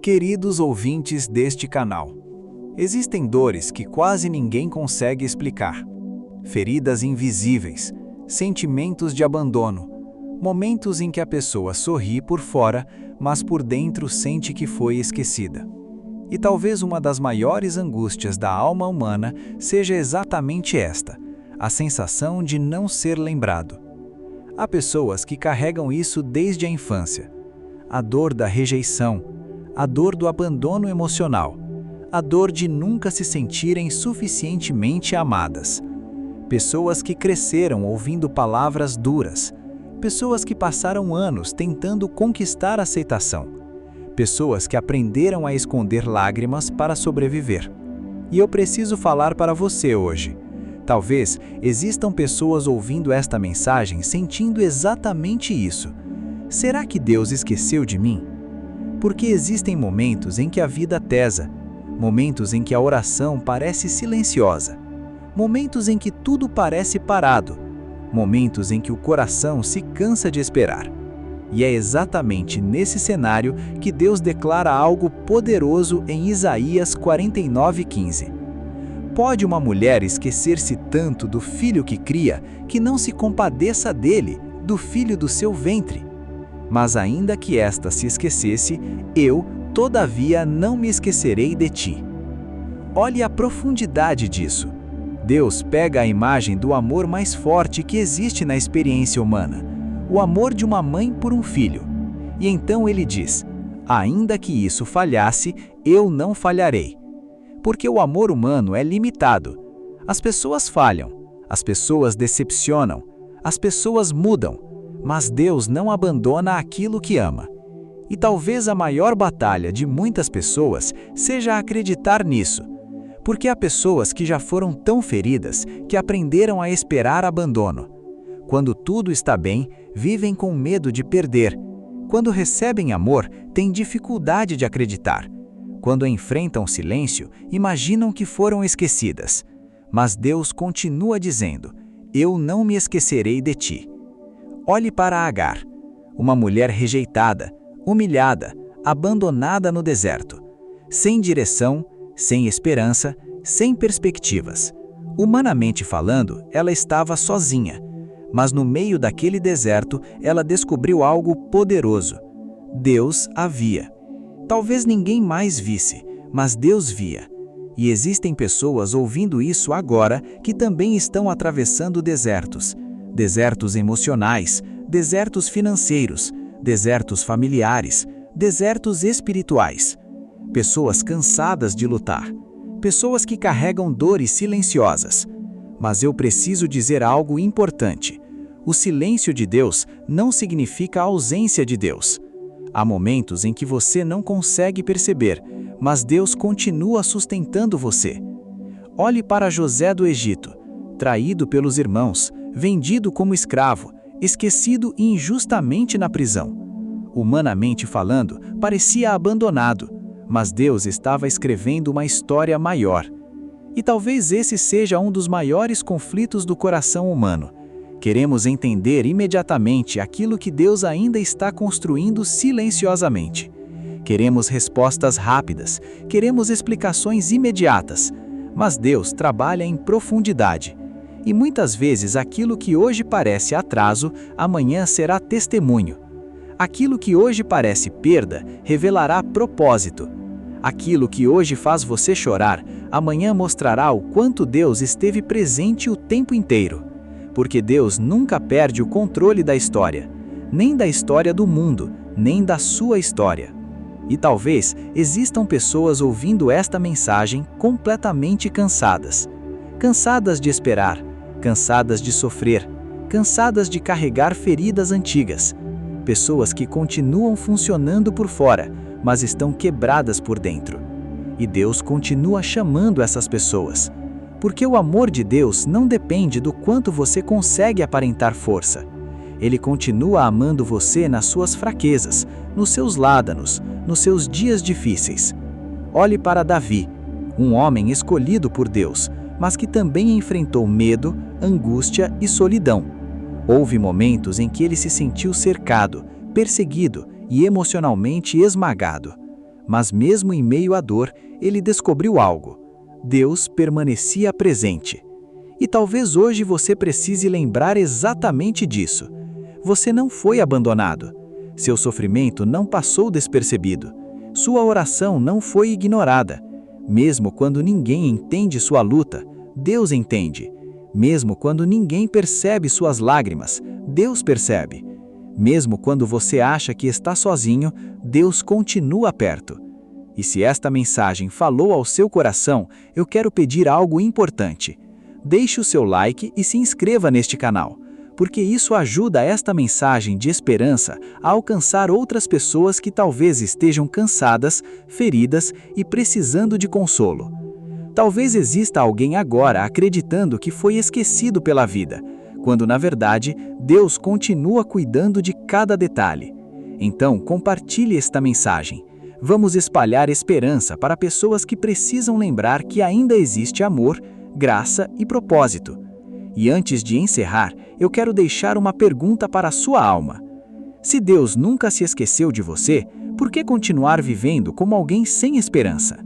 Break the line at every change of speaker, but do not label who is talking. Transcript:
Queridos ouvintes deste canal, existem dores que quase ninguém consegue explicar. Feridas invisíveis, sentimentos de abandono, momentos em que a pessoa sorri por fora, mas por dentro sente que foi esquecida. E talvez uma das maiores angústias da alma humana seja exatamente esta, a sensação de não ser lembrado. Há pessoas que carregam isso desde a infância. A dor da rejeição, a dor do abandono emocional, a dor de nunca se sentirem suficientemente amadas. Pessoas que cresceram ouvindo palavras duras, pessoas que passaram anos tentando conquistar aceitação, pessoas que aprenderam a esconder lágrimas para sobreviver. E eu preciso falar para você hoje. Talvez existam pessoas ouvindo esta mensagem sentindo exatamente isso. Será que Deus esqueceu de mim? Porque existem momentos em que a vida pesa, momentos em que a oração parece silenciosa, momentos em que tudo parece parado, momentos em que o coração se cansa de esperar. E é exatamente nesse cenário que Deus declara algo poderoso em Isaías 49:15. Pode uma mulher esquecer-se tanto do filho que cria, que não se compadeça dele, do filho do seu ventre? Mas ainda que esta se esquecesse, eu, todavia, não me esquecerei de ti. Olhe a profundidade disso. Deus pega a imagem do amor mais forte que existe na experiência humana, o amor de uma mãe por um filho. E então ele diz, ainda que isso falhasse, eu não falharei. Porque o amor humano é limitado. As pessoas falham, as pessoas decepcionam, as pessoas mudam. Mas Deus não abandona aquilo que ama. E talvez a maior batalha de muitas pessoas seja acreditar nisso. Porque há pessoas que já foram tão feridas que aprenderam a esperar abandono. Quando tudo está bem, vivem com medo de perder. Quando recebem amor, têm dificuldade de acreditar. Quando enfrentam silêncio, imaginam que foram esquecidas. Mas Deus continua dizendo, eu não me esquecerei de ti. Olhe para Agar, uma mulher rejeitada, humilhada, abandonada no deserto, sem direção, sem esperança, sem perspectivas. Humanamente falando, ela estava sozinha, mas no meio daquele deserto, ela descobriu algo poderoso. Deus a via. Talvez ninguém mais visse, mas Deus via. E existem pessoas ouvindo isso agora que também estão atravessando desertos. Desertos emocionais, desertos financeiros, desertos familiares, desertos espirituais. Pessoas cansadas de lutar, pessoas que carregam dores silenciosas. Mas eu preciso dizer algo importante. O silêncio de Deus não significa a ausência de Deus. Há momentos em que você não consegue perceber, mas Deus continua sustentando você. Olhe para José do Egito, traído pelos irmãos, vendido como escravo, esquecido injustamente na prisão. Humanamente falando, parecia abandonado, mas Deus estava escrevendo uma história maior. E talvez esse seja um dos maiores conflitos do coração humano. Queremos entender imediatamente aquilo que Deus ainda está construindo silenciosamente. Queremos respostas rápidas, queremos explicações imediatas, mas Deus trabalha em profundidade. E muitas vezes aquilo que hoje parece atraso, amanhã será testemunho. Aquilo que hoje parece perda, revelará propósito. Aquilo que hoje faz você chorar, amanhã mostrará o quanto Deus esteve presente o tempo inteiro. Porque Deus nunca perde o controle da história, nem da história do mundo, nem da sua história. E talvez existam pessoas ouvindo esta mensagem completamente cansadas. Cansadas de esperar, cansadas de sofrer, cansadas de carregar feridas antigas. Pessoas que continuam funcionando por fora, mas estão quebradas por dentro. E Deus continua chamando essas pessoas. Porque o amor de Deus não depende do quanto você consegue aparentar força. Ele continua amando você nas suas fraquezas, nos seus ládanos, nos seus dias difíceis. Olhe para Davi, um homem escolhido por Deus, mas que também enfrentou medo, angústia e solidão. Houve momentos em que ele se sentiu cercado, perseguido e emocionalmente esmagado. Mas mesmo em meio à dor, ele descobriu algo. Deus permanecia presente. E talvez hoje você precise lembrar exatamente disso. Você não foi abandonado. Seu sofrimento não passou despercebido. Sua oração não foi ignorada. Mesmo quando ninguém entende sua luta, Deus entende. Mesmo quando ninguém percebe suas lágrimas, Deus percebe. Mesmo quando você acha que está sozinho, Deus continua perto. E se esta mensagem falou ao seu coração, eu quero pedir algo importante. Deixe o seu like e se inscreva neste canal, porque isso ajuda esta mensagem de esperança a alcançar outras pessoas que talvez estejam cansadas, feridas e precisando de consolo. Talvez exista alguém agora acreditando que foi esquecido pela vida, quando na verdade Deus continua cuidando de cada detalhe. Então, compartilhe esta mensagem. Vamos espalhar esperança para pessoas que precisam lembrar que ainda existe amor, graça e propósito. E antes de encerrar, eu quero deixar uma pergunta para a sua alma. Se Deus nunca se esqueceu de você, por que continuar vivendo como alguém sem esperança?